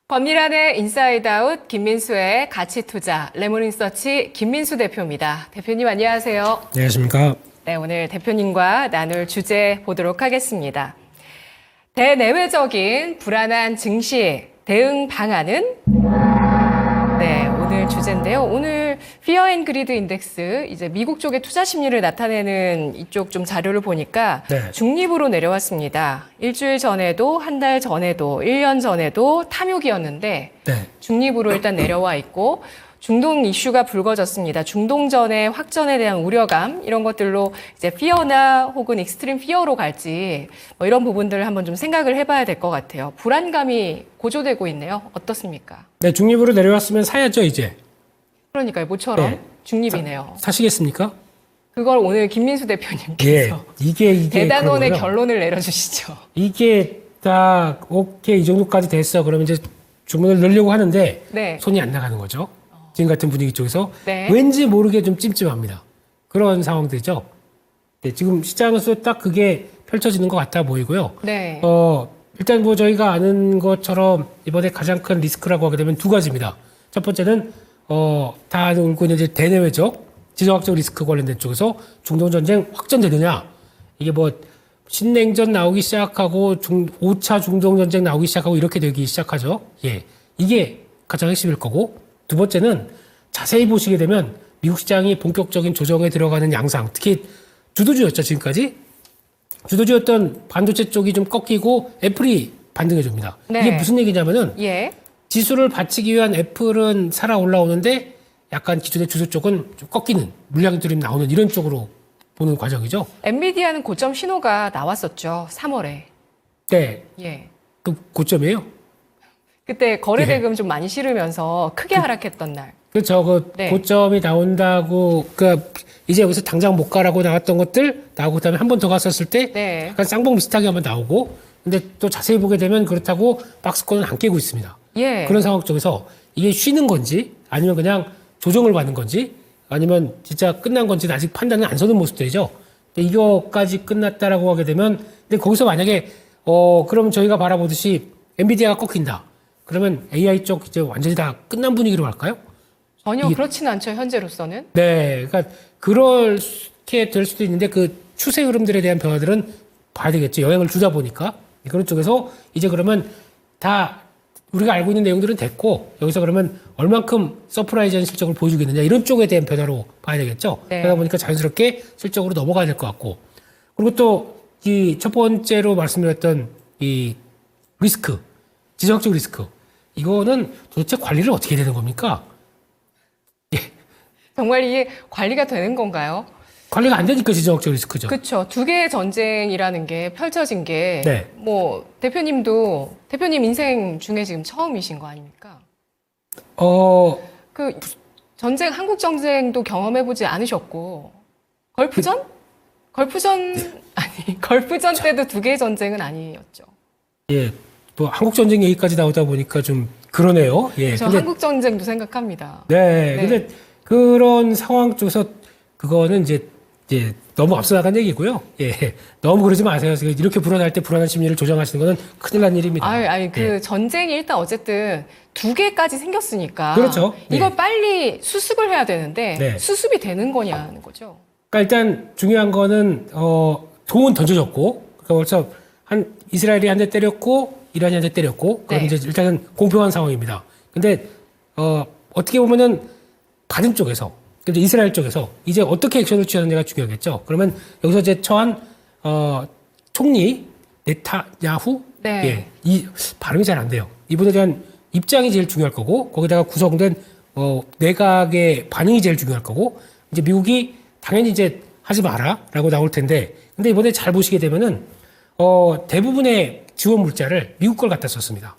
권미란의 인사이드아웃 김민수의 가치투자 레몬리서치 김민수 대표입니다. 대표님 안녕하세요. 안녕하십니까. 네, 오늘 대표님과 나눌 주제 보도록 하겠습니다. 대내외적인 불안한 증시 대응 방안은? 네, 오늘 주제인데요. 오늘 피어 앤 그리드 인덱스, 이제 미국 쪽의 투자 심리를 나타내는 이쪽 좀 자료를 보니까 네. 중립으로 내려왔습니다. 일주일 전에도, 한 달 전에도, 1년 전에도 탐욕이었는데 네. 중립으로 일단 내려와 있고 중동 이슈가 불거졌습니다. 중동전의 확전에 대한 우려감 이런 것들로 이제 피어나 혹은 익스트림 피어로 갈지 뭐 이런 부분들을 한번 좀 생각을 해봐야 될 것 같아요. 불안감이 고조되고 있네요. 어떻습니까? 네, 중립으로 내려왔으면 사야죠, 이제. 그러니까요. 모처럼 네. 중립이네요. 사시겠습니까? 그걸 오늘 김민수 대표님께서 예. 이게 대단원의 그런 거고요. 결론을 내려주시죠. 이게 딱 오케이 이 정도까지 됐어. 그러면 이제 주문을 넣으려고 하는데 네. 손이 안 나가는 거죠. 지금 같은 분위기 쪽에서 네. 왠지 모르게 좀 찜찜합니다. 그런 상황들이죠. 네, 지금 시장에서 딱 그게 펼쳐지는 것 같아 보이고요. 네. 일단 뭐 저희가 아는 것처럼 이번에 가장 큰 리스크라고 하게 되면 두 가지입니다. 첫 번째는 다 알고 있는 이제 대내외적 지정학적 리스크 관련된 쪽에서 중동 전쟁 확전되느냐, 이게 뭐 신냉전 나오기 시작하고 5차 중동 전쟁 나오기 시작하고 이렇게 되기 시작하죠. 예, 이게 가장 핵심일 거고, 두 번째는 자세히 보시게 되면 미국 시장이 본격적인 조정에 들어가는 양상, 특히 주도주였죠 지금까지. 주도주였던 반도체 쪽이 좀 꺾이고 애플이 반등해 줍니다. 네. 이게 무슨 얘기냐면은 예. 지수를 받치기 위한 애플은 살아 올라오는데 약간 기존의 주도 쪽은 좀 꺾이는 물량들이 나오는 이런 쪽으로 보는 과정이죠. 엔비디아는 고점 신호가 나왔었죠. 3월에. 네, 예. 그 고점이에요. 그때 거래대금 좀 많이 실으면서 크게 하락했던 날. 그렇죠. 그 네. 고점이 나온다고 이제 여기서 당장 못 가라고 나왔던 것들 나오고 그다음에 한 번 더 갔었을 때 네. 약간 쌍봉 비슷하게 한번 나오고, 근데 또 자세히 보게 되면 그렇다고 박스권은 안 깨고 있습니다. 예. 그런 상황 쪽에서 이게 쉬는 건지 아니면 그냥 조정을 받는 건지 아니면 진짜 끝난 건지는 아직 판단은 안 서는 모습들이죠. 근데 이거까지 끝났다라고 하게 되면, 근데 거기서 만약에 그럼 저희가 바라보듯이 엔비디아가 꺾인다. 그러면 AI 쪽 이제 완전히 다 끝난 분위기로 갈까요? 전혀 그렇지는 않죠. 현재로서는. 네, 그러니까 그렇게 될 수도 있는데 그 추세 흐름들에 대한 변화들은 봐야 되겠죠. 영향을 주다 보니까 그런 쪽에서 이제 그러면 다 우리가 알고 있는 내용들은 됐고 여기서 그러면 얼만큼 서프라이즈한 실적을 보여주겠느냐 이런 쪽에 대한 변화로 봐야 되겠죠. 네. 그러다 보니까 자연스럽게 실적으로 넘어가야 될 것 같고, 그리고 또 이 첫 번째로 말씀드렸던 이 리스크, 지정학적 리스크, 이거는 도대체 관리를 어떻게 해야 되는 겁니까? 정말 이게 관리가 되는 건가요? 관리가 안 되니까 지정학적 리스크죠. 그렇죠. 두 개의 전쟁이라는 게 펼쳐진 게 네. 뭐 대표님도 대표님 인생 중에 지금 처음이신 거 아닙니까? 그 전쟁 한국 전쟁도 경험해 보지 않으셨고 걸프전? 걸프전 아니 걸프전 때도 두 개의 전쟁은 아니었죠. 예, 뭐 한국 전쟁 얘기까지 나오다 보니까 좀 그러네요. 예, 저 한국 전쟁도 생각합니다. 네, 네. 근데 그런 상황 쪽에서 그거는 이제 너무 앞서 나간 얘기고요. 예, 너무 그러지 마세요. 이렇게 불안할 때 불안한 심리를 조정하시는 거는 큰일 난 일입니다. 아니 그 예. 전쟁이 일단 어쨌든 두 개까지 생겼으니까 그렇죠. 이걸 네. 빨리 수습을 해야 되는데 네. 수습이 되는 거냐는 거죠. 그러니까 일단 중요한 거는 돈은 던져졌고, 그러니까 벌써 한 이스라엘이 한 대 때렸고 이란이 한 대 때렸고, 그럼 네. 이제 일단은 공평한 상황입니다. 근데 어떻게 보면은 받은 쪽에서, 근데 이스라엘 쪽에서 이제 어떻게 액션을 취하느냐가 중요하겠죠. 그러면 여기서 이제 처한 총리 네타냐후, 네. 예, 이 발음이 잘 안 돼요. 이분에 대한 입장이 제일 중요할 거고, 거기다가 구성된 내각의 반응이 제일 중요할 거고, 이제 미국이 당연히 이제 하지 마라라고 나올 텐데, 근데 이번에 잘 보시게 되면은 대부분의 지원 물자를 미국 걸 갖다 썼습니다.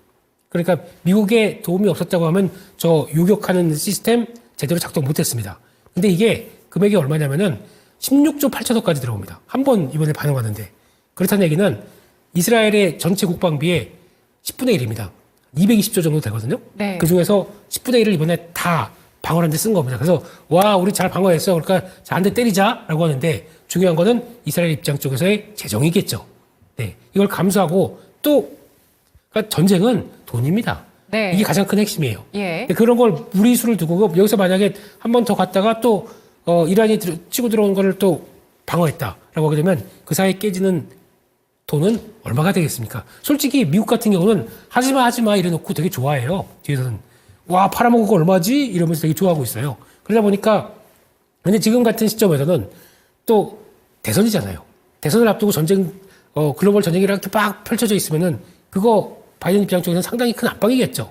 그러니까 미국에 도움이 없었다고 하면 저 요격하는 시스템 제대로 작동 못했습니다. 근데 이게 금액이 얼마냐면은 16조 8천억까지 들어옵니다. 한 번 이번에 반응하는데, 그렇다는 얘기는 이스라엘의 전체 국방비의 10분의 1입니다. 220조 정도 되거든요. 네. 그 중에서 10분의 1을 이번에 다 방어하는 데 쓴 겁니다. 그래서 와, 우리 잘 방어했어. 그러니까 한 대 때리자라고 하는데, 중요한 거는 이스라엘 입장 쪽에서의 재정이겠죠. 네, 이걸 감수하고 또 그러니까 전쟁은 돈입니다. 네. 이게 가장 큰 핵심이에요. 예. 근데 그런 걸 무리수를 두고 여기서 만약에 한 번 더 갔다가 또 이란이 치고 들어온 거를 또 방어했다라고 하게 되면 그 사이에 깨지는 돈은 얼마가 되겠습니까? 솔직히 미국 같은 경우는 하지마 이래놓고 되게 좋아해요. 뒤에서는 와 팔아먹은 거 얼마지? 이러면서 되게 좋아하고 있어요. 그러다 보니까 근데 지금 같은 시점에서는 또 대선이잖아요. 대선을 앞두고 전쟁 글로벌 전쟁이 이렇게 막 펼쳐져 있으면은 그거 바이든 입장 쪽에서는 상당히 큰 압박이겠죠.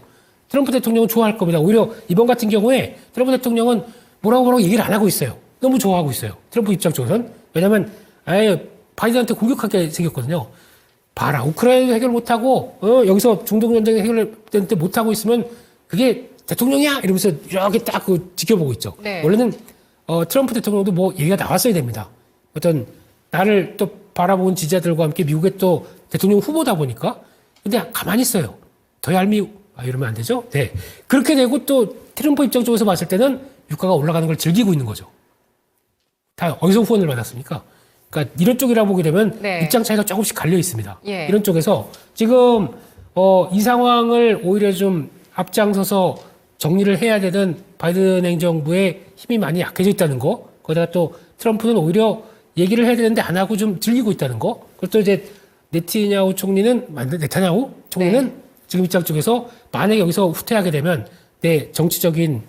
트럼프 대통령은 좋아할 겁니다. 오히려 이번 같은 경우에 트럼프 대통령은 뭐라고 얘기를 안 하고 있어요. 너무 좋아하고 있어요. 트럼프 입장 쪽에서는. 왜냐면 아예 바이든한테 공격하게 생겼거든요. 봐라. 우크라이나 해결 못하고 여기서 중동 전쟁 해결되는데 못하고 있으면 그게 대통령이야? 이러면서 이렇게 딱 지켜보고 있죠. 네. 원래는 트럼프 대통령도 뭐 얘기가 나왔어야 됩니다. 어떤 나를 또 바라본 지지자들과 함께 미국의 또 대통령 후보다 보니까 근데 가만히 있어요. 더 얄미워. 이러면 안 되죠? 네. 그렇게 되고 또 트럼프 입장 쪽에서 봤을 때는 유가가 올라가는 걸 즐기고 있는 거죠. 다 어디서 후원을 받았습니까? 그러니까 이런 쪽이라 보게 되면 네. 입장 차이가 조금씩 갈려 있습니다. 예. 이런 쪽에서 지금 이 상황을 오히려 좀 앞장서서 정리를 해야 되는 바이든 행정부의 힘이 많이 약해져 있다는 거. 거기다가 또 트럼프는 오히려 얘기를 해야 되는데 안 하고 좀 즐기고 있다는 거. 그리고 또 이제 네타냐후 총리는 네. 지금 입장 쪽에서 만약에 여기서 후퇴하게 되면 내 정치적인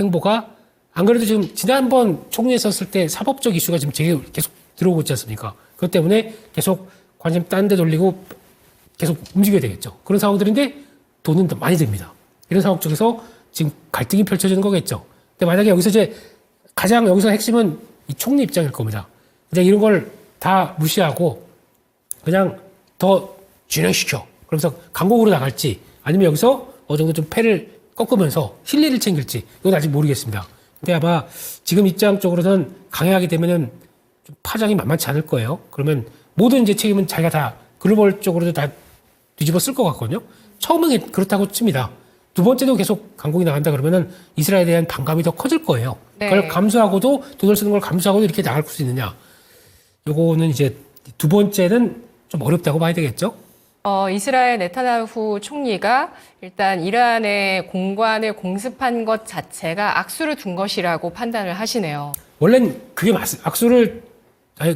행보가 안 그래도 지금 지난번 총리에 섰을 때 사법적 이슈가 지금 계속 들어오고 있지 않습니까? 그것 때문에 계속 관심 딴 데 돌리고 계속 움직여야 되겠죠. 그런 상황들인데 돈은 더 많이 듭니다. 이런 상황 쪽에서 지금 갈등이 펼쳐지는 거겠죠. 근데 만약에 여기서 이제 가장 여기서 핵심은 이 총리 입장일 겁니다. 이제 이런 걸 다 무시하고 그냥 더 진행시켜. 그러면서 강국으로 나갈지 아니면 여기서 어느 정도 좀 패를 꺾으면서 실리를 챙길지 이건 아직 모르겠습니다. 근데 아마 지금 입장 쪽으로는 강행하게 되면은 좀 파장이 만만치 않을 거예요. 그러면 모든 이제 책임은 자기가 다 글로벌 쪽으로도 다 뒤집어 쓸 것 같거든요. 처음은 그렇다고 칩니다. 두 번째도 계속 강국이 나간다 그러면은 이스라엘에 대한 반감이 더 커질 거예요. 네. 그걸 감수하고도 돈을 쓰는 걸 감수하고도 이렇게 나갈 수 있느냐. 요거는 이제 두 번째는 좀 어렵다고 봐야 되겠죠. 이스라엘 네타냐후 총리가 일단 이란의 공관을 공습한 것 자체가 악수를 둔 것이라고 판단을 하시네요. 원래는 그게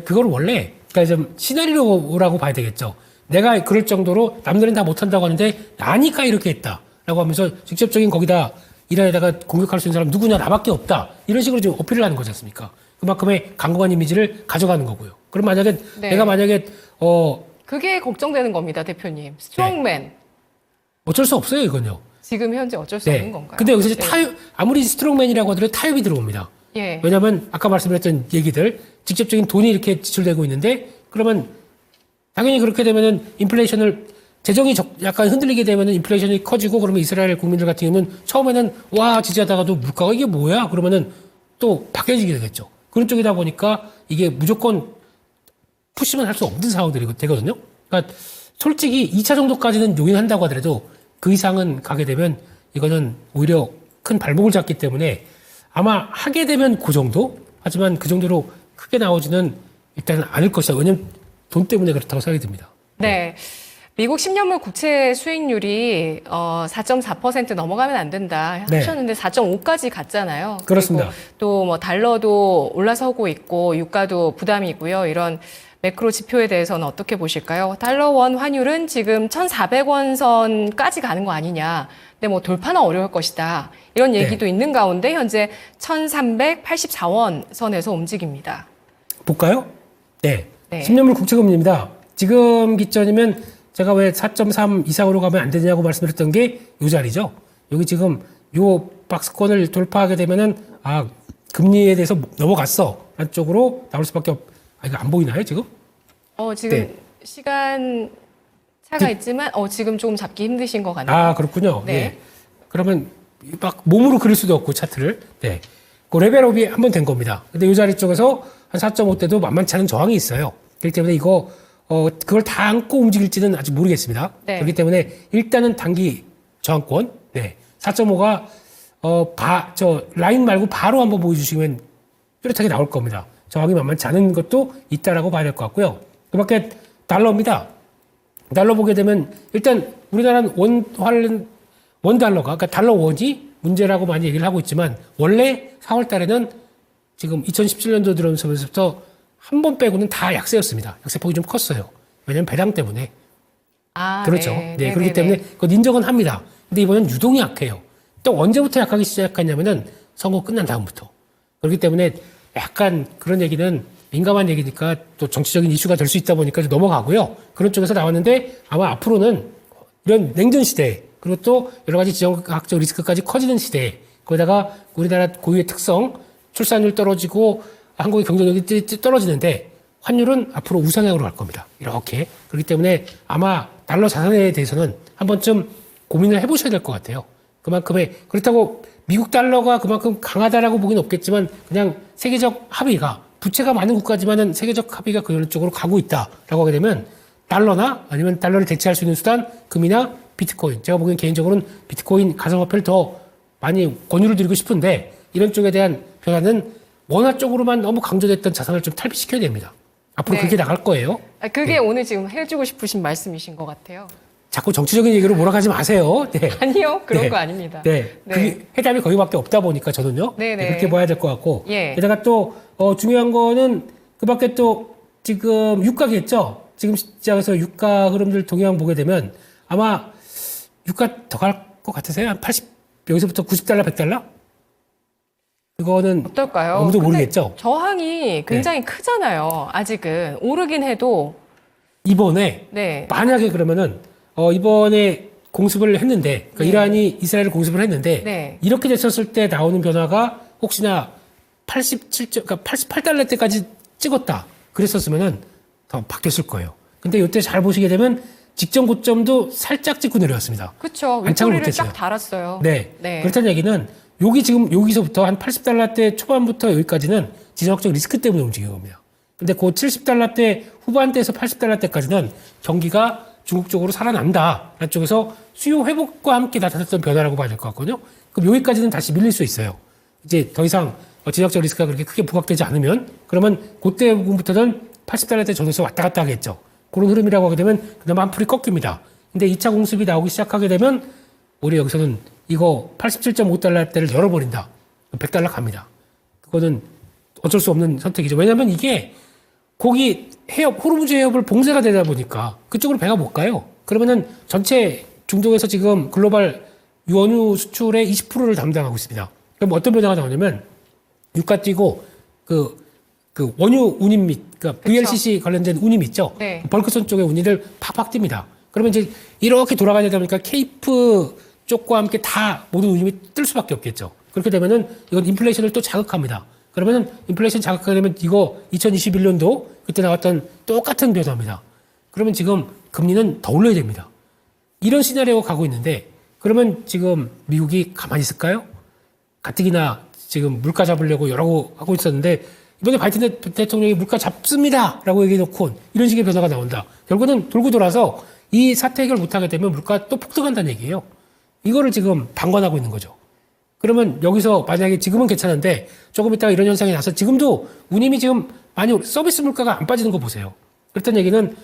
그걸 원래, 그러니까 좀 시나리오라고 봐야 되겠죠. 내가 그럴 정도로 남들은 다 못한다고 하는데 나니까 이렇게 했다. 라고 하면서 직접적인 거기다 이란에다가 공격할 수 있는 사람 누구냐 나밖에 없다. 이런 식으로 지금 어필을 하는 거지 않습니까? 그만큼의 강경한 이미지를 가져가는 거고요. 그럼 만약에 네. 내가 만약에 그게 걱정되는 겁니다, 대표님. 스트롱맨. 어쩔 수 없어요, 이건요. 지금 현재 어쩔 수 없는 건가요? 근데 여기서 이제 네. 아무리 스트롱맨이라고 하더라도 타협이 들어옵니다. 예. 왜냐하면 아까 말씀드렸던 얘기들 직접적인 돈이 이렇게 지출되고 있는데 그러면 당연히 그렇게 되면은 인플레이션을 재정이 약간 흔들리게 되면은 인플레이션이 커지고 그러면 이스라엘 국민들 같은 경우는 처음에는 와 지지하다가도 물가가 이게 뭐야 그러면은 또 바뀌어지게 되겠죠. 그런 쪽이다 보니까 이게 무조건 푸시만 할 수 없는 상황들이 되거든요. 그러니까 솔직히 2차 정도까지는 용인한다고 하더라도 그 이상은 가게 되면 이거는 오히려 큰 발목을 잡기 때문에 아마 하게 되면 그 정도? 하지만 그 정도로 크게 나오지는 일단은 않을 것이다. 왜냐면 돈 때문에 그렇다고 생각이 듭니다. 네. 미국 10년물 국채 수익률이 4.4% 넘어가면 안 된다 네. 하셨는데 4.5까지 갔잖아요. 그렇습니다. 또 뭐 달러도 올라서고 있고 유가도 부담이고요. 이런 매크로 지표에 대해서는 어떻게 보실까요? 달러 원 환율은 지금 1,400원 선까지 가는 거 아니냐. 근데 뭐 돌파는 어려울 것이다. 이런 얘기도 있는 가운데 현재 1,384원 선에서 움직입니다. 볼까요? 네. 네. 10년물 국채금리입니다. 지금 기점이면 제가 왜 4.3 이상으로 가면 안 되냐고 말씀드렸던 게 이 자리죠. 여기 지금 요 박스권을 돌파하게 되면은 금리에 대해서 넘어갔어. 라는 쪽으로 나올 수밖에 이거 안 보이나요, 지금? 지금 네. 시간 차가 있지만 지금 조금 잡기 힘드신 것 같네요. 그렇군요. 네. 예. 그러면 막 몸으로 그릴 수도 없고 차트를. 네. 그 레벨업이 한 번 된 겁니다. 근데 이 자리 쪽에서 한 4.5대도 만만치 않은 저항이 있어요. 그렇기 때문에 이거 그걸 다 안고 움직일지는 아직 모르겠습니다. 네. 그렇기 때문에 일단은 단기 저항권. 네. 4.5가 저 라인 말고 바로 한번 보여주시면 뚜렷하게 나올 겁니다. 저항이 만만치 않은 것도 있다라고 봐야 될 것 같고요. 그 밖에 달러입니다. 달러 보게 되면 일단 우리나라는 원달러가, 그러니까 달러 원이 문제라고 많이 얘기를 하고 있지만 원래 4월 달에는 지금 2017년도 들어오면서부터 한 번 빼고는 다 약세였습니다. 약세폭이 좀 컸어요. 왜냐하면 배당 때문에. 아, 그렇죠. 네, 네, 그렇기 때문에 그건 인정은 합니다. 근데 이번엔 유동이 약해요. 또 언제부터 약하기 시작했냐면은 선거 끝난 다음부터. 그렇기 때문에 약간 그런 얘기는 민감한 얘기니까 또 정치적인 이슈가 될 수 있다 보니까 좀 넘어가고요. 그런 쪽에서 나왔는데 아마 앞으로는 이런 냉전 시대 그리고 또 여러 가지 지정학적 리스크까지 커지는 시대에 거기다가 우리나라 고유의 특성 출산율 떨어지고 한국의 경쟁력이 떨어지는데 환율은 앞으로 우상향으로 갈 겁니다. 이렇게. 그렇기 때문에 아마 달러 자산에 대해서는 한 번쯤 고민을 해보셔야 될 것 같아요. 그만큼의 그렇다고 미국 달러가 그만큼 강하다라고 보기는 없겠지만 그냥 세계적 합의가 부채가 많은 국가지만은 세계적 합의가 그런 쪽으로 가고 있다라고 하게 되면 달러나 아니면 달러를 대체할 수 있는 수단 금이나 비트코인 제가 보기엔 개인적으로는 비트코인 가상화폐를 더 많이 권유를 드리고 싶은데 이런 쪽에 대한 변화는 원화 쪽으로만 너무 강조됐던 자산을 좀 탈피시켜야 됩니다. 앞으로 네. 그렇게 나갈 거예요. 그게 네. 오늘 지금 해주고 싶으신 말씀이신 것 같아요. 자꾸 정치적인 얘기로 몰아가지 마세요. 네. 아니요, 그런 네. 거 아닙니다. 네. 네. 그게 해답이 거기밖에 없다 보니까 저는요. 네, 네. 그렇게 봐야 될 것 같고. 예. 게다가 또 중요한 거는 그밖에 또 지금 유가겠죠. 지금 시장에서 유가 흐름들 동향 보게 되면 아마 유가 더 갈 것 같으세요? 한 80, 여기서부터 90달러, 100달러? 그거는 어떨까요? 아무도 근데 모르겠죠. 저항이 굉장히 크잖아요. 아직은 오르긴 해도 이번에 네. 만약에 그러면은 이번에 공습을 했는데 그러니까 네. 이란이 이스라엘을 공습을 했는데 네. 이렇게 됐었을 때 나오는 변화가 혹시나 87점 그러니까 88달러 때까지 찍었다 그랬었으면은 더 바뀌었을 거예요. 근데 이때 잘 보시게 되면 직전 고점도 살짝 찍고 내려왔습니다. 그렇죠. 안착을 윗꼬리를 못했어요. 딱 달았어요. 네. 네. 그렇다는 얘기는 여기 지금 여기서부터 한 80달러대 초반부터 여기까지는 지정학적 리스크 때문에 움직인 겁니다. 근데 그 70달러대 후반대에서 80달러대까지는 경기가 중국 쪽으로 살아난다. 라는 쪽에서 수요 회복과 함께 나타났던 변화라고 봐야 될 것 같거든요. 그럼 여기까지는 다시 밀릴 수 있어요. 이제 더 이상 지정학적 리스크가 그렇게 크게 부각되지 않으면 그러면 그때 부분부터는 80달러대 전에서 왔다 갔다 하겠죠. 그런 흐름이라고 하게 되면 그나마 한풀이 꺾입니다. 근데 2차 공습이 나오기 시작하게 되면 우리 여기서는 이거 87.5달러대를 열어버린다. 100달러 갑니다. 그거는 어쩔 수 없는 선택이죠. 왜냐하면 이게 거기 해협, 호르무즈 해협을 봉쇄가 되다 보니까 그쪽으로 배가 못 가요. 그러면은 전체 중동에서 지금 글로벌 원유 수출의 20%를 담당하고 있습니다. 그럼 어떤 변화가 나오냐면 유가 뛰고 그 원유 운임 및 그러니까 VLCC 관련된 운임 있죠. 네. 벌크선 쪽의 운임들 팍팍 뜁니다. 그러면 이제 이렇게 돌아가다 보니까 케이프 쪽과 함께 다 모든 운임이 뜰 수밖에 없겠죠. 그렇게 되면은 이건 인플레이션을 또 자극합니다. 그러면은 인플레이션 자극하게 되면 이거 2021년도 그때 나왔던 똑같은 변화입니다. 그러면 지금 금리는 더 올려야 됩니다. 이런 시나리오가 가고 있는데 그러면 지금 미국이 가만히 있을까요? 가뜩이나 지금 물가 잡으려고 여러 거 하고 있었는데 이번에 바이든 대통령이 물가 잡습니다라고 얘기해놓고 이런 식의 변화가 나온다. 결국은 돌고 돌아서 이 사태 해결 못하게 되면 물가 또 폭등한다는 얘기예요. 이거를 지금 방관하고 있는 거죠. 그러면 여기서 만약에 지금은 괜찮은데 조금 있다가 이런 현상이 나서 지금도 운임이 지금 많이 서비스 물가가 안 빠지는 거 보세요. 그렇다는 얘기는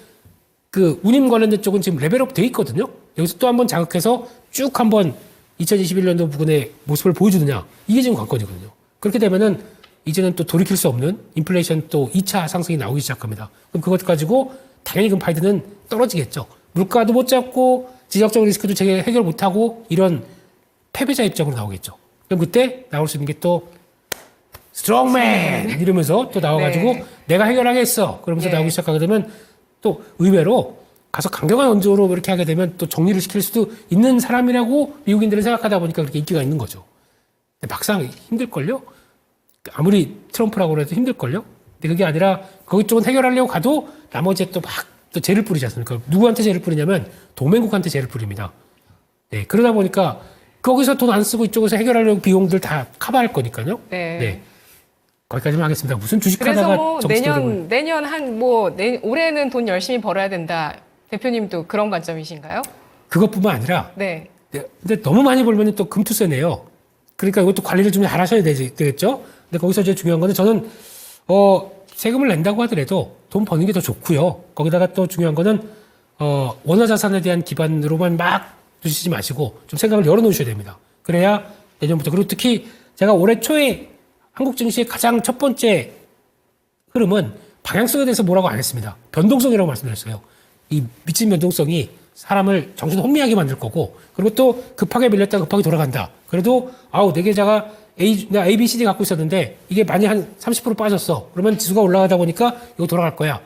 그 운임 관련된 쪽은 지금 레벨업 돼 있거든요. 여기서 또 한번 자극해서 쭉 한번 2021년도 부근의 모습을 보여주느냐. 이게 지금 관건이거든요. 그렇게 되면은 이제는 또 돌이킬 수 없는 인플레이션 또 2차 상승이 나오기 시작합니다. 그럼 그것 가지고 당연히 그럼 바이든은 떨어지겠죠. 물가도 못 잡고 지정학적 리스크도 제게 해결 못하고 이런 패배자 입장으로 나오겠죠. 그럼 그때 나올 수 있는 게 또 스트롱맨 이러면서 또 나와가지고 네. 내가 해결하겠어. 그러면서 네. 나오기 시작하게 되면 또 의외로 가서 강경한 원조로 이렇게 하게 되면 또 정리를 시킬 수도 있는 사람이라고 미국인들은 생각하다 보니까 그렇게 인기가 있는 거죠. 근데 막상 힘들걸요? 아무리 트럼프라고 해도 힘들걸요? 근데 그게 아니라 거기 쪽은 해결하려고 가도 나머지 또 막 또 죄를 뿌리지 않습니까? 누구한테 죄를 뿌리냐면 동맹국한테 죄를 뿌립니다. 네, 그러다 보니까 거기서 돈 안 쓰고 이쪽에서 해결하려고 비용들 다 커버할 거니까요. 네. 거기까지만 하겠습니다. 무슨 그래서 주식하다가 뭐 정치적으로 내년 올해는 돈 열심히 벌어야 된다. 대표님도 그런 관점이신가요? 그것뿐만 아니라 네. 네, 근데 너무 많이 벌면 또 금투세네요. 그러니까 이것도 관리를 좀 잘 하셔야 되겠죠? 근데 거기서 이제 중요한 거는 저는, 세금을 낸다고 하더라도 돈 버는 게 더 좋고요. 거기다가 또 중요한 거는, 원화 자산에 대한 기반으로만 막 두시지 마시고 좀 생각을 열어놓으셔야 됩니다. 그래야 내년부터. 그리고 특히 제가 올해 초에 한국 증시의 가장 첫 번째 흐름은 방향성에 대해서 뭐라고 안 했습니다. 변동성이라고 말씀드렸어요. 이 미친 변동성이 사람을 정신 혼미하게 만들 거고, 그리고 또 급하게 밀렸다 급하게 돌아간다. 그래도 내 계좌가 나 A, B, C, D 갖고 있었는데 이게 많이 한 30% 빠졌어. 그러면 지수가 올라가다 보니까 이거 돌아갈 거야.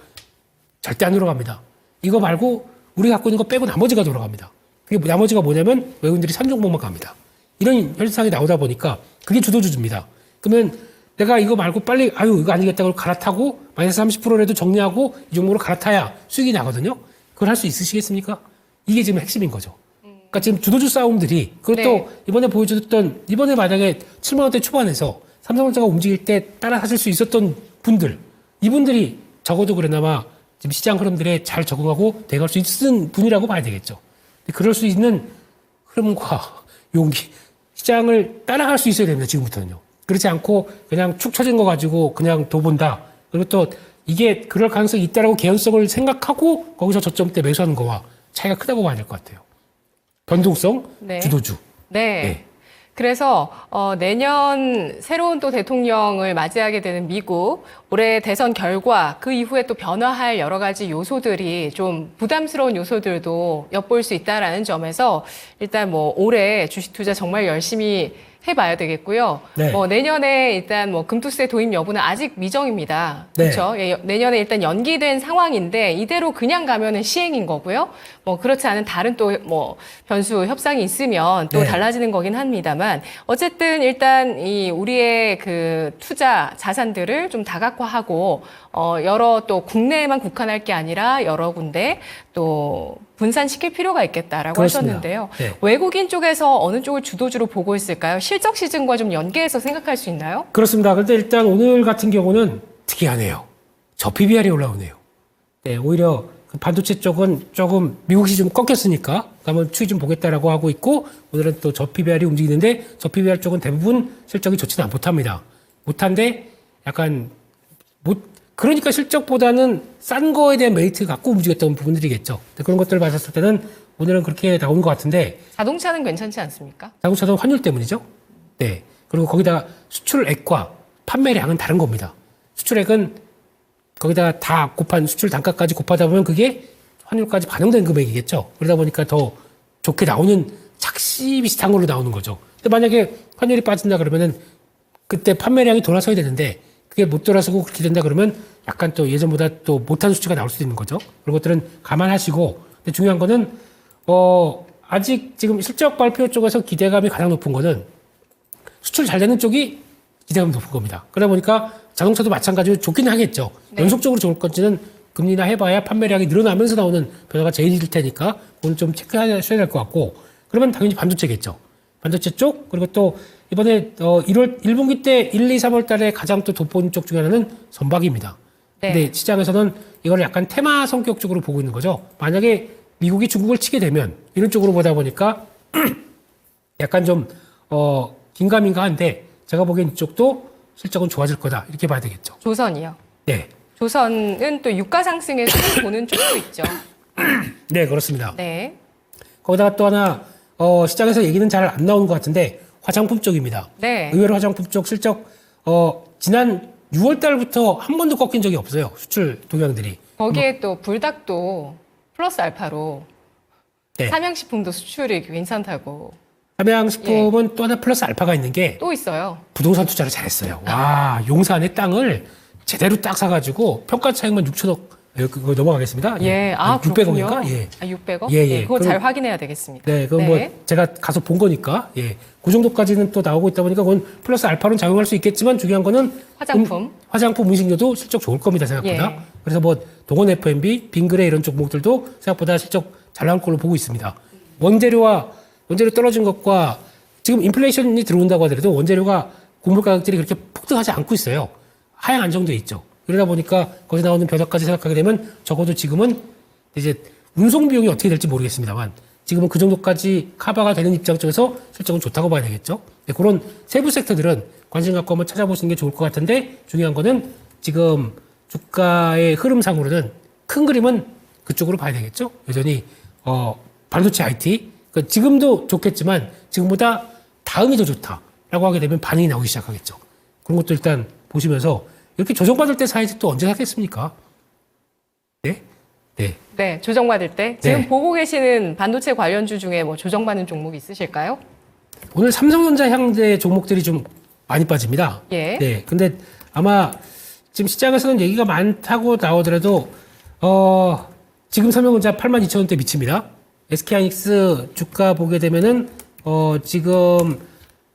절대 안 돌아갑니다. 이거 말고 우리 갖고 있는 거 빼고 나머지가 돌아갑니다. 그게 나머지가 뭐냐면 외국인들이 산 종목만 갑니다. 이런 현상이 나오다 보니까 그게 주도주주입니다. 그러면 내가 이거 말고 빨리 이거 아니겠다고 갈아타고 마이너스 30%라도 정리하고 이 종목으로 갈아타야 수익이 나거든요. 그걸 할 수 있으시겠습니까? 이게 지금 핵심인 거죠. 그러니까 지금 주도주 싸움들이, 그리고 또 이번에 만약에 7만 원대 초반에서 삼성전자가 움직일 때 따라 하실 수 있었던 분들, 이분들이 적어도 그래나마 지금 시장 흐름들에 잘 적응하고 대응할 수 있는 분이라고 봐야 되겠죠. 그럴 수 있는 흐름과 용기, 시장을 따라갈 수 있어야 됩니다. 지금부터는요. 그렇지 않고 그냥 축 처진 거 가지고 그냥 도 본다. 그리고 또 이게 그럴 가능성이 있다라고 개연성을 생각하고 거기서 저점 때 매수하는 거와 차이가 크다고 봐야 될 것 같아요. 변동성, 네. 주도주. 네. 네. 그래서 내년 새로운 또 대통령을 맞이하게 되는 미국, 올해 대선 결과 그 이후에 또 변화할 여러 가지 요소들이 좀 부담스러운 요소들도 엿볼 수 있다라는 점에서 일단 올해 주식 투자 정말 열심히 해봐야 되겠고요. 네. 내년에 일단 금투세 도입 여부는 아직 미정입니다. 네. 그렇죠? 내년에 일단 연기된 상황인데 이대로 그냥 가면은 시행인 거고요. 그렇지 않은 다른 또 변수 협상이 있으면 또 네. 달라지는 거긴 합니다만 어쨌든 일단 이 우리의 그 투자 자산들을 좀 다각화하고 여러 또 국내에만 국한할 게 아니라 여러 군데 또 분산시킬 필요가 있겠다라고 그렇습니다. 하셨는데요. 네. 외국인 쪽에서 어느 쪽을 주도주로 보고 있을까요? 실적 시즌과 좀 연계해서 생각할 수 있나요? 그렇습니다. 그런데 일단 오늘 같은 경우는 특이하네요. 저 PBR이 올라오네요. 네, 오히려 그 반도체 쪽은 조금 미국이 좀 꺾였으니까 한번 추이 좀 보겠다라고 하고 있고, 오늘은 또 저 PBR이 움직이는데 저 PBR 쪽은 대부분 실적이 좋지는 못합니다. 못한데 약간 그러니까 실적보다는 싼 거에 대한 메리트 갖고 움직였던 부분들이겠죠. 그런 것들을 봤을 때는 오늘은 그렇게 나오는 것 같은데, 자동차는 괜찮지 않습니까? 자동차도 환율 때문이죠. 네. 그리고 거기다가 수출액과 판매량은 다른 겁니다. 수출액은 거기다가 다 곱한 수출 단가까지 곱하다 보면 그게 환율까지 반영된 금액이겠죠. 그러다 보니까 더 좋게 나오는 착시 비슷한 걸로 나오는 거죠. 근데 만약에 환율이 빠진다 그러면은 그때 판매량이 돌아서야 되는데 그게 못 돌아서고 그렇게 된다 그러면 약간 또 예전보다 또 못한 수치가 나올 수도 있는 거죠. 그런 것들은 감안하시고, 근데 중요한 거는 아직 지금 실적 발표 쪽에서 기대감이 가장 높은 거는 수출 잘 되는 쪽이 기대감이 높은 겁니다. 그러다 보니까 자동차도 마찬가지로 좋긴 하겠죠. 네. 연속적으로 좋을 건지는 금리나 해봐야 판매량이 늘어나면서 나오는 변화가 제일일 테니까 오늘 좀 체크하셔야 될 것 같고, 그러면 당연히 반도체겠죠. 반도체 쪽, 그리고 또 이번에 1분기 때 1, 2, 3월 달에 가장 또 돋보이는 쪽 중에 하나는 선박입니다. 네. 근데 시장에서는 이걸 약간 테마 성격적으로 보고 있는 거죠. 만약에 미국이 중국을 치게 되면 이런 쪽으로 보다 보니까 약간 좀 긴가민가 한데 제가 보기엔 이쪽도 실적은 좋아질 거다 이렇게 봐야 되겠죠. 조선이요. 네. 조선은 또 유가 상승에 손을 보는 쪽도 있죠. 네, 그렇습니다. 네. 거기다가 또 하나 시장에서 얘기는 잘 안 나오는 것 같은데 화장품 쪽입니다. 네. 의외로 화장품 쪽 실적 지난 6월 달부터 한 번도 꺾인 적이 없어요. 수출 동향들이. 거기에 또 불닭도 플러스 알파로 네. 삼양식품도 수출이 괜찮다고 삼양식품은 또 하나 플러스 알파가 있는 게 또 있어요. 부동산 투자를 잘했어요. 와, 용산의 땅을 제대로 딱 사가지고 평가 차익만 6천억. 그거 넘어가겠습니다. 예, 600억인가? 예. 600억? 예, 예. 그거 잘 그럼- 확인해야 되겠습니다. 네, 그건 뭐 제가 가서 본 거니까, 예. 그 정도까지는 또 나오고 있다 보니까 그건 플러스 알파로 작용할 수 있겠지만 중요한 거는 화장품. 화장품 음식료도 실적 좋을 겁니다, 생각보다. 예. 그래서 뭐 동원 F&B, 빙그레 이런 종목들도 생각보다 실적 잘 나올 걸로 보고 있습니다. 원재료 떨어진 것과 지금 인플레이션이 들어온다고 하더라도 원재료가 곡물 가격들이 그렇게 폭등하지 않고 있어요. 하향 안정돼 있죠. 그러다 보니까 거기서 나오는 변화까지 생각하게 되면 적어도 지금은 이제 운송 비용이 어떻게 될지 모르겠습니다만 지금은 그 정도까지 커버가 되는 입장 쪽에서 실적은 좋다고 봐야 되겠죠. 네, 그런 세부 섹터들은 관심 갖고 한번 찾아보시는 게 좋을 것 같은데 중요한 거는 지금 주가의 흐름상으로는 큰 그림은 그쪽으로 봐야 되겠죠. 여전히 반도체 IT 그러니까 지금도 좋겠지만 지금보다 다음이 더 좋다라고 하게 되면 반응이 나오기 시작하겠죠. 그런 것도 일단 보시면서 이렇게 조정받을 때 사야지 또 언제 사겠습니까? 네? 네. 네, 조정받을 때 지금 네. 보고 계시는 반도체 관련주 중에 뭐 조정받는 종목 있으실까요? 오늘 삼성전자 향제 종목들이 좀 많이 빠집니다. 예. 네. 근데 아마 지금 시장에서는 얘기가 많다고 나오더라도 지금 삼성전자 82,000원대 미칩니다. SK하이닉스 주가 보게 되면은 지금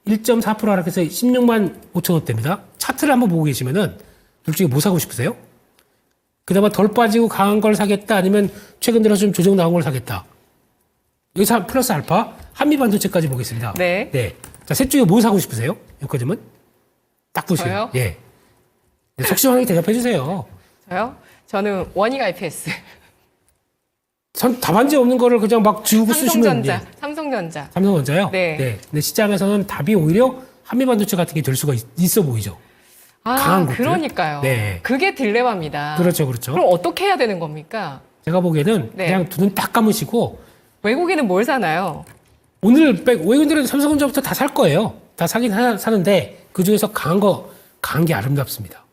1.4% 하락해서 16만 5천원대입니다. 차트를 한번 보고 계시면은 둘 중에 뭐 사고 싶으세요? 그나마 덜 빠지고 강한 걸 사겠다 아니면 최근 들어서 좀 조정 나온 걸 사겠다. 여기서 플러스 알파 한미 반도체까지 보겠습니다. 네. 네. 자, 셋 중에 뭐 사고 싶으세요? 여기까지는 딱 보시면. 저요? 예. 네, 속 시원하게 대답해 주세요. 저요? 저는 원익 IPS. 전 답안지 없는 거를 그냥 막 지우고 쓰시면 삼성전자. 삼성전자. 삼성전자요? 네. 근데 시장에서는 답이 오히려 한미 반도체 같은 게 될 수가 있어 보이죠. 아, 강한 것들. 그러니까요. 네. 그게 딜레마입니다. 그렇죠, 그렇죠. 그럼 어떻게 해야 되는 겁니까? 제가 보기에는 네. 그냥 두 눈 딱 감으시고 외국인은 뭘 사나요? 오늘 외국인들은 삼성전자부터 다 살 거예요. 다 사긴 사는데 그 중에서 강한 게 아름답습니다.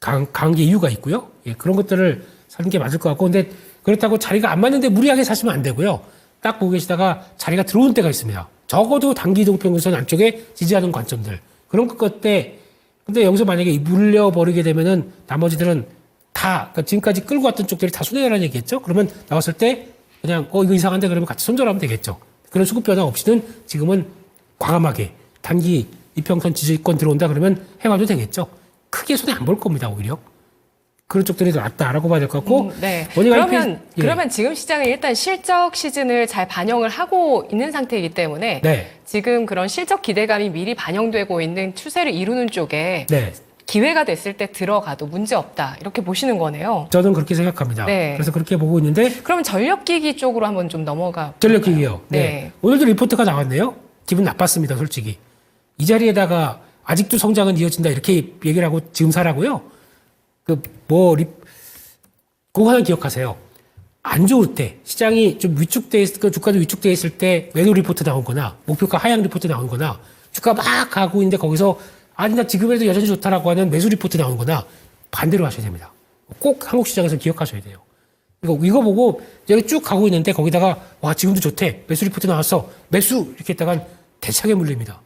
강한 게 이유가 있고요. 예, 그런 것들을 사는 게 맞을 것 같고, 근데 그렇다고 자리가 안 맞는데 무리하게 사시면 안 되고요. 딱 보고 계시다가 자리가 들어온 때가 있습니다. 적어도 단기 이동평균선 안쪽에 지지하는 관점들. 그런 것 때, 근데 여기서 만약에 물려버리게 되면은 나머지들은 다, 그러니까 지금까지 끌고 왔던 쪽들이 다 손해라는 얘기겠죠? 그러면 나왔을 때 그냥, 이거 이상한데 그러면 같이 손절하면 되겠죠. 그런 수급 변화 없이는 지금은 과감하게 단기 이평선 지지권 들어온다 그러면 해봐도 되겠죠. 크게 손해 안 볼 겁니다, 오히려. 그런 쪽들이 더 낫다라고 봐야 될 것 같고. 네. 원익 그러면, 예. 그러면 지금 시장은 일단 실적 시즌을 잘 반영을 하고 있는 상태이기 때문에 네. 지금 그런 실적 기대감이 미리 반영되고 있는 추세를 이루는 쪽에 네. 기회가 됐을 때 들어가도 문제 없다. 이렇게 보시는 거네요. 저는 그렇게 생각합니다. 네. 그래서 그렇게 보고 있는데 그러면 전력기기 쪽으로 한번 좀 넘어가. 전력기기요. 네. 네. 오늘도 리포트가 나왔네요. 기분 나빴습니다, 솔직히. 이 자리에다가 아직도 성장은 이어진다 이렇게 얘기를 하고 지금 사라고요. 그거 하나 기억하세요. 안 좋을 때 시장이 좀 위축돼 있을 거 주가도 위축돼 있을 때 매도 리포트 나오거나 목표가 하향 리포트 나오거나 주가 막 가고 있는데 거기서 아니 나 지금에도 여전히 좋다라고 하는 매수 리포트 나오거나 반대로 하셔야 됩니다. 꼭 한국 시장에서 기억하셔야 돼요. 이거 보고 여기 쭉 가고 있는데 거기다가 와 지금도 좋대 매수 리포트 나왔어 매수 이렇게 했다간 대차게 물립니다.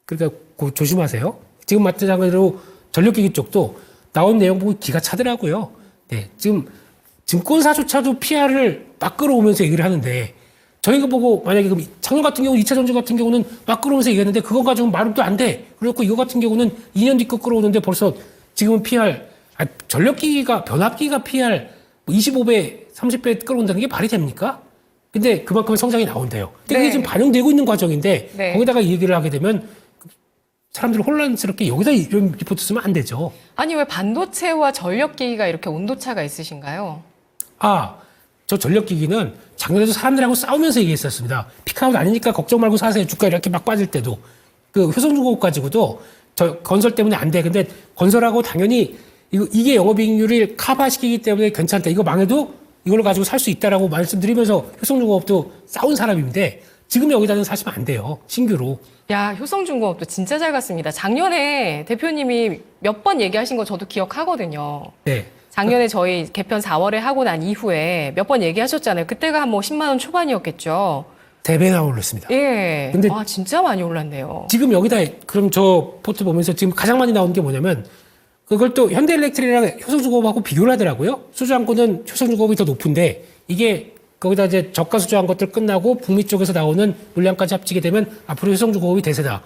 그러니까 조심하세요. 지금 마찬가지로 전력기기 쪽도 나온 내용 보고 기가 차더라고요. 네, 지금 증권사조차도 PR을 막 끌어오면서 얘기를 하는데 저희가 보고 만약에 그럼 작년 같은 경우 2차 전지 같은 경우는 막 끌어오면서 얘기했는데 그거 가지고 말도 안 돼. 그래갖고 이거 같은 경우는 2년 뒤 거 끌어오는데 벌써 지금은 PR 전력기기가 변압기가 PR 25배, 30배 끌어온다는 게 말이 됩니까? 근데 그만큼의 성장이 나온대요. 근데 그게 네. 지금 반영되고 있는 과정인데 네. 거기다가 이 얘기를 하게 되면 사람들이 혼란스럽게 여기다 이런 리포트 쓰면 안 되죠. 아니 왜 반도체와 전력기기가 이렇게 온도차가 있으신가요? 저 전력기기는 작년에도 사람들하고 싸우면서 얘기했었습니다. 피크아웃 아니니까 걱정 말고 사세요. 주가 이렇게 막 빠질 때도. 그 효성중공업 가지고도 저 건설 때문에 안 돼. 근데 건설하고 당연히 이게 영업이익률을 커버시키기 때문에 괜찮다. 이거 망해도 이걸 가지고 살 수 있다라고 말씀드리면서 효성중공업도 싸운 사람인데 지금 여기다는 사시면 안 돼요. 신규로. 야, 효성중공업도 진짜 잘 갔습니다. 작년에 대표님이 몇 번 얘기하신 거 저도 기억하거든요. 네. 작년에 저희 개편 4월에 하고 난 이후에 몇 번 얘기하셨잖아요. 그때가 한 뭐 10만 원 초반이었겠죠. 3배나 올랐습니다. 예. 근데 진짜 많이 올랐네요. 지금 여기다 그럼 저 포트 보면서 지금 가장 많이 나온 게 뭐냐면 그걸 또 현대일렉트릭이랑 효성중공업하고 비교를 하더라고요. 수주한권은 효성중공업이 더 높은데 이게 거기다 이제 저가 수주한 것들 끝나고 북미 쪽에서 나오는 물량까지 합치게 되면 앞으로 효성중공업이 대세다.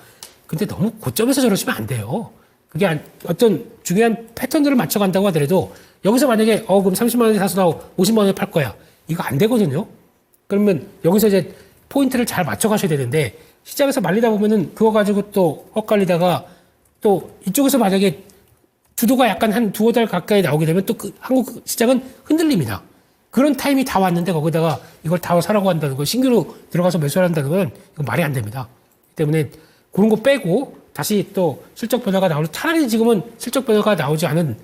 근데 너무 고점에서 저러시면 안 돼요. 그게 어떤 중요한 패턴들을 맞춰간다고 하더라도 여기서 만약에 그럼 30만 원에 사서 나 50만 원에 팔 거야. 이거 안 되거든요. 그러면 여기서 이제 포인트를 잘 맞춰가셔야 되는데 시장에서 말리다 보면은 그거 가지고 또 엇갈리다가 또 이쪽에서 만약에 주도가 약간 한 두어 달 가까이 나오게 되면 또 한국 시장은 흔들립니다. 그런 타임이 다 왔는데 거기다가 이걸 다 사라고 한다는 거 신규로 들어가서 매수를 한다는 건 이거 말이 안 됩니다. 때문에 그런 거 빼고 다시 또 실적 변화가 나오는 차라리 지금은 실적 변화가 나오지 않은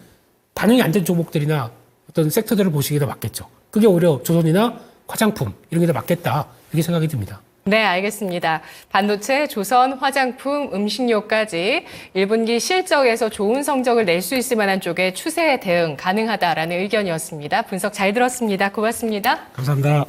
반영이 안 된 종목들이나 어떤 섹터들을 보시기에 더 맞겠죠. 그게 오히려 조선이나 화장품 이런 게 더 맞겠다 이렇게 생각이 듭니다. 네, 알겠습니다. 반도체, 조선, 화장품, 음식료까지 1분기 실적에서 좋은 성적을 낼 수 있을 만한 쪽에 추세 대응 가능하다라는 의견이었습니다. 분석 잘 들었습니다. 고맙습니다. 감사합니다.